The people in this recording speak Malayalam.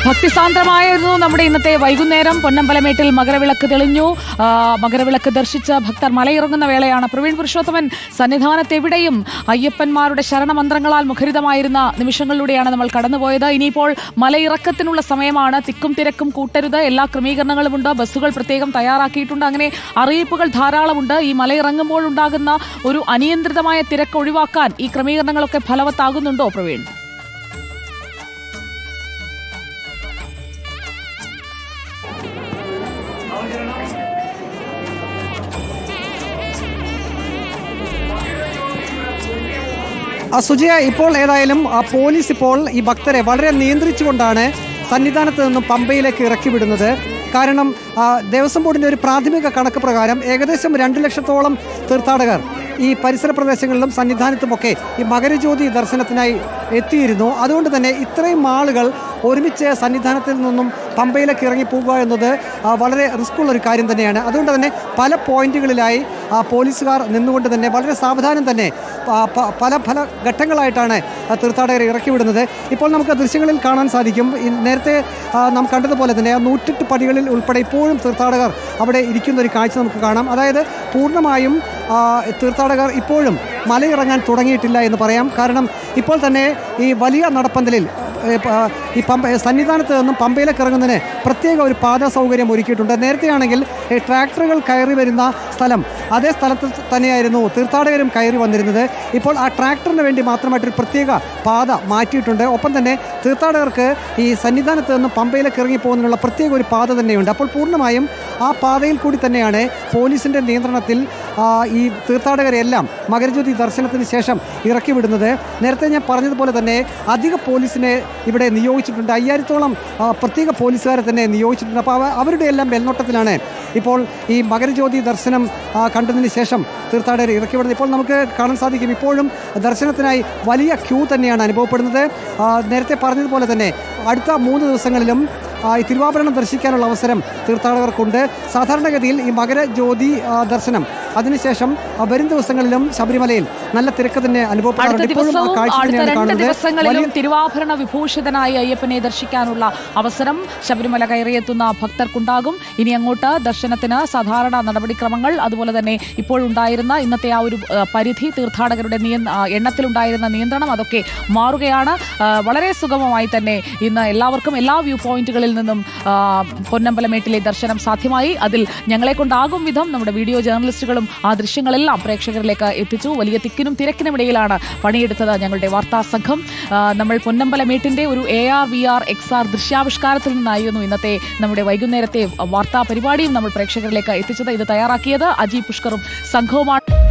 ഭക്തിസാന്ദ്രമായിരുന്നു നമ്മുടെ ഇന്നത്തെ വൈകുന്നേരം. പൊന്നമ്പലമേട്ടിൽ മകരവിളക്ക് തെളിഞ്ഞു. മകരവിളക്ക് ദർശിച്ച് ഭക്തർ മലയിറങ്ങുന്ന വേളയാണ്. പ്രവീൺ പുരുഷോത്തമൻ, സന്നിധാനത്തെവിടെയും അയ്യപ്പന്മാരുടെ ശരണമന്ത്രങ്ങളാൽ മുഖരിതമായിരുന്ന നിമിഷങ്ങളിലൂടെയാണ് നമ്മൾ കടന്നുപോയത്. ഇനിയിപ്പോൾ മലയിറക്കത്തിനുള്ള സമയമാണ്. തിക്കും തിരക്കും കൂട്ടരുത്, എല്ലാ ക്രമീകരണങ്ങളുമുണ്ട്, ബസ്സുകൾ പ്രത്യേകം തയ്യാറാക്കിയിട്ടുണ്ട്. അങ്ങനെ അറിയിപ്പുകൾ ധാരാളമുണ്ട്. ഈ മലയിറങ്ങുമ്പോഴുണ്ടാകുന്ന ഒരു അനിയന്ത്രിതമായ തിരക്ക് ഒഴിവാക്കാൻ ഈ ക്രമീകരണങ്ങളൊക്കെ ഫലവത്താകുന്നുണ്ടോ പ്രവീൺ? സുജയ, ഇപ്പോൾ ഏതായാലും പോലീസ് ഇപ്പോൾ ഈ ഭക്തരെ വളരെ നിയന്ത്രിച്ചുകൊണ്ടാണ് സന്നിധാനത്ത് നിന്നും പമ്പയിലേക്ക് ഇറക്കി വിടുന്നത്. കാരണം ദേവസ്വം ബോർഡിൻ്റെ ഒരു പ്രാഥമിക കണക്ക് പ്രകാരം ഏകദേശം 2 ലക്ഷത്തോളം തീർത്ഥാടകർ ഈ പരിസര പ്രദേശങ്ങളിലും സന്നിധാനത്തുമൊക്കെ ഈ മകരജ്യോതി ദർശനത്തിനായി എത്തിയിരുന്നു. അതുകൊണ്ട് തന്നെ ഇത്രയും ആളുകൾ ഒരുമിച്ച് സന്നിധാനത്തിൽ നിന്നും പമ്പയിലേക്ക് ഇറങ്ങിപ്പോകുക എന്നത് വളരെ റിസ്ക്കുള്ളൊരു കാര്യം തന്നെയാണ്. അതുകൊണ്ട് തന്നെ പല പോയിന്റുകളിലായി പോലീസുകാർ നിന്നുകൊണ്ട് തന്നെ വളരെ സാവധാനം തന്നെ പല ഘട്ടങ്ങളായിട്ടാണ് തീർത്ഥാടകരെ ഇറക്കി വിടുന്നത്. ഇപ്പോൾ നമുക്ക് ദൃശ്യങ്ങളിൽ കാണാൻ സാധിക്കും. നേരത്തെ നാം കണ്ടതുപോലെ തന്നെ 108 പടികളിൽ ഉൾപ്പെടെ ഇപ്പോഴും തീർത്ഥാടകർ അവിടെ ഇരിക്കുന്ന ഒരു കാഴ്ച നമുക്ക് കാണാം. അതായത് പൂർണ്ണമായും തീർത്ഥാടകർ ഇപ്പോഴും മലയിറങ്ങാൻ തുടങ്ങിയിട്ടില്ല എന്ന് പറയാം. കാരണം ഇപ്പോൾ തന്നെ ഈ വലിയ നടപ്പന്തലിൽ ഈ സന്നിധാനത്ത് നിന്നും പമ്പയിലേക്ക് ഇറങ്ങുന്നതിന് പ്രത്യേക ഒരു പാത സൗകര്യം ഒരുക്കിയിട്ടുണ്ട്. നേരത്തെയാണെങ്കിൽ ട്രാക്ടറുകൾ കയറി വരുന്ന സ്ഥലം, അതേ സ്ഥലത്ത് തന്നെയായിരുന്നു തീർത്ഥാടകരും കയറി വന്നിരുന്നത്. ഇപ്പോൾ ആ ട്രാക്ടറിന് വേണ്ടി മാത്രമായിട്ടൊരു പ്രത്യേക പാത മാറ്റിയിട്ടുണ്ട്. ഒപ്പം തന്നെ തീർത്ഥാടകർക്ക് ഈ സന്നിധാനത്ത് നിന്നും പമ്പയിലേക്ക് ഇറങ്ങി പോകുന്നതിനുള്ള പ്രത്യേക ഒരു പാത തന്നെയുണ്ട്. അപ്പോൾ പൂർണ്ണമായും ആ പാതയിൽ കൂടി തന്നെയാണ് പോലീസിൻ്റെ നിയന്ത്രണത്തിൽ ഈ തീർത്ഥാടകരെല്ലാം മകരജ്യോതി ദർശനത്തിന് ശേഷം ഇറക്കി വിടുന്നത്. നേരത്തെ ഞാൻ പറഞ്ഞതുപോലെ തന്നെ അധിക പോലീസിനെ ഇവിടെ നിയോഗിച്ചിട്ടുണ്ട്. 5000-ഓളം പ്രത്യേക പോലീസുകാരെ തന്നെ നിയോഗിച്ചിട്ടുണ്ട്. അപ്പോൾ അവരുടെ എല്ലാം മേൽനോട്ടത്തിലാണ് ഇപ്പോൾ ഈ മകരജ്യോതി ദർശനം കണ്ടതിന് ശേഷം തീർത്ഥാടകരെ ഇറക്കി വിടുന്നത്. ഇപ്പോൾ നമുക്ക് കാണാൻ സാധിക്കും ഇപ്പോഴും ദർശനത്തിനായി വലിയ ക്യൂ തന്നെയാണ് അനുഭവപ്പെടുന്നത്. നേരത്തെ പറഞ്ഞതുപോലെ തന്നെ അടുത്ത 3 ദിവസങ്ങളിലും ഈ തിരുവാഭരണം ദർശിക്കാനുള്ള അവസരം തീർത്ഥാടകർക്കുണ്ട്. സാധാരണഗതിയിൽ ഈ മകരജ്യോതി ദർശനം അതിനുശേഷം വരും ദിവസങ്ങളിലും ശബരിമലയിൽ നല്ല തിരക്ക് തന്നെ അനുഭവപ്പെടാറുണ്ട്. ദിവസങ്ങളിലും തിരുവാഭരണ വിഭൂഷിതനായി അയ്യപ്പനെ ദർശിക്കാനുള്ള അവസരം ശബരിമല കയറിയെത്തുന്ന ഭക്തർക്കുണ്ടാകും. ഇനി അങ്ങോട്ട് ദർശനത്തിന് സാധാരണ നടപടിക്രമങ്ങൾ, അതുപോലെ തന്നെ ഇപ്പോഴുണ്ടായിരുന്ന ഇന്നത്തെ ആ ഒരു പരിധി, തീർത്ഥാടകരുടെ എണ്ണത്തിലുണ്ടായിരുന്ന നിയന്ത്രണം, അതൊക്കെ മാറുകയാണ്. വളരെ സുഗമമായി തന്നെ ഇന്ന് എല്ലാവർക്കും എല്ലാ വ്യൂ പോയിന്റുകളിൽ നിന്നും പൊന്നമ്പലമേട്ടിലെ ദർശനം സാധ്യമായി. അതിൽ ഞങ്ങളെ കൊണ്ടാകും വിധം നമ്മുടെ വീഡിയോ ജേർണലിസ്റ്റുകളും ആ ദൃശ്യങ്ങളെല്ലാം പ്രേക്ഷകരിലേക്ക് എത്തിച്ചു. വലിയ തിക്കിനും തിരക്കിനുമിടയിലാണ് പണിയെടുത്തത് ഞങ്ങളുടെ വാർത്താ സംഘം. നമ്മൾ പൊന്നമ്പലമേട്ടിന്റെ ഒരു AR VR XR ദൃശ്യാവിഷ്കാരത്തിൽ നിന്നായിരുന്നു ഇന്നത്തെ നമ്മുടെ വൈകുന്നേരത്തെ വാർത്താ പരിപാടിയും നമ്മൾ പ്രേക്ഷകരിലേക്ക് എത്തിച്ചത്. ഇത് തയ്യാറാക്കിയത് അജി പുഷ്കറും സംഘവുമാണ്.